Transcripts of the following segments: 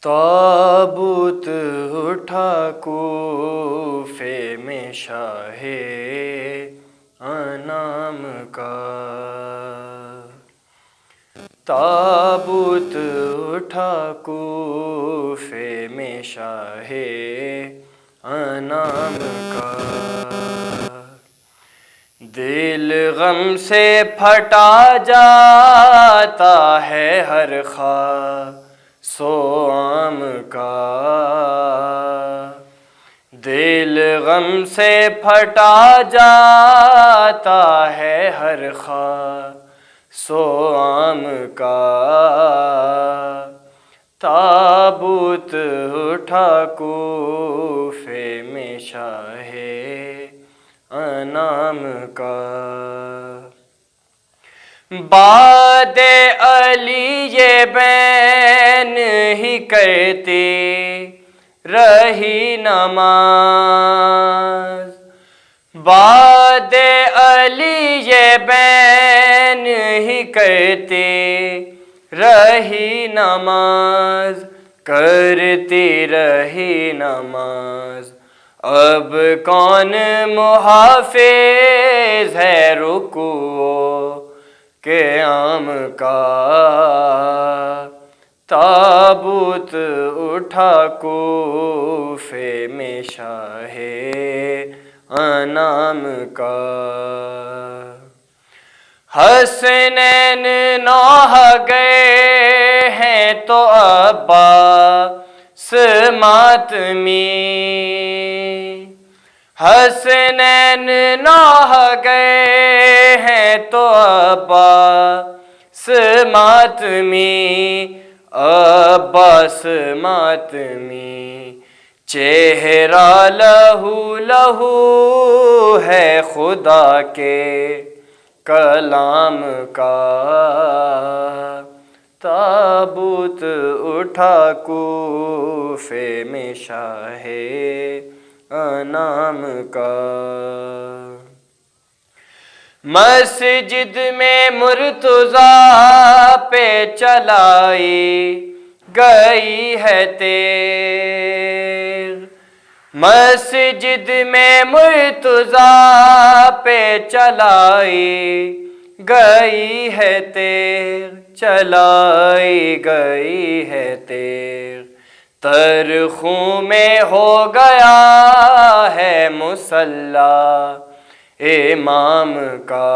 تابوت اٹھا کوفے میں شاہ انام کا، تابوت اٹھا کوفے میں شاہ انام کا، دل غم سے پھٹا جاتا ہے ہر خاص و عام کا، دل غم سے پھٹا جاتا ہے ہر خاص و عام کا، تابوت اٹھا کوفے میں شاہ انام کا، بعد علی یہ بین ہی کرتی رہی نماز، بعد علی یہ بین ہی کرتی رہی نماز، کرتی رہی نماز، اب کون محافظ ہے رکوع قیام کا، تابوت اٹھا کوفے میں شاہ انام کا، حسنین نوح گئے ہیں تو عباس ماتمی، حسنین نوح گئے ہیں تو عباس ماتمی، عباس ماتمی، چہرہ لہو لہو ہے خدا کے کلام کا، تابوت اٹھا کوفے میں شاہ انام کا، مسجد میں مرتضیٰ پہ چلائی گئی ہے تیر، مسجد میں مرتضیٰ پہ چلائی گئی ہے تیر، چلائی گئی ہے تیر، تر خوں میں ہو گیا ہے مصلی امام کا،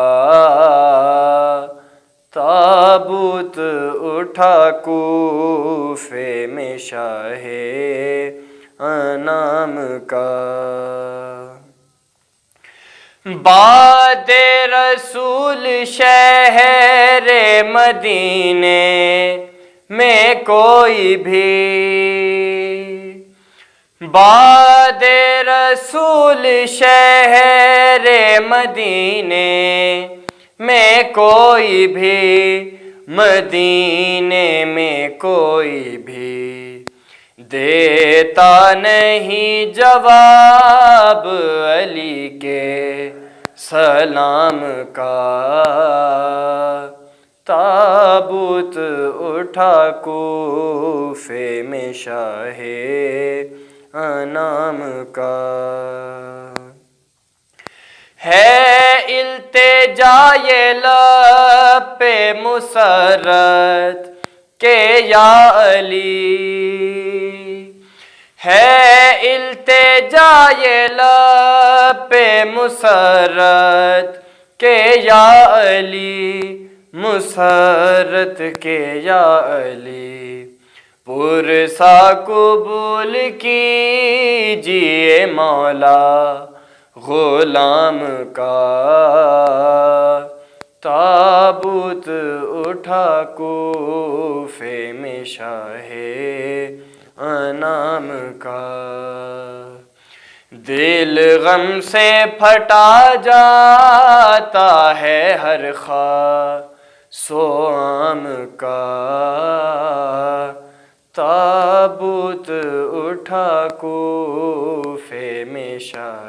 تابوت اٹھا کوفے میں شاہ انام کا، بعد رسول شہر مدینے میں کوئی بھی، بعد رسول شہر مدینے میں کوئی بھی، مدینے میں کوئی بھی دیتا نہیں جواب علی کے سلام کا، تابوت اٹھا کوفے میں شاہ انام کا، ہے التجائے لب پہ مسرت کہ یا علی، ہے التجائے لب پہ مسرت کہ یا علی، مسرت کہ یا علی، پرسا قبول کیجئے مولا غلام کا، تابوت اٹھا کوفے میں شاہ انام کا، دل غم سے پھٹا جاتا ہے ہر خاص و عام کا، تابوت اٹھا کوفے میں شاہ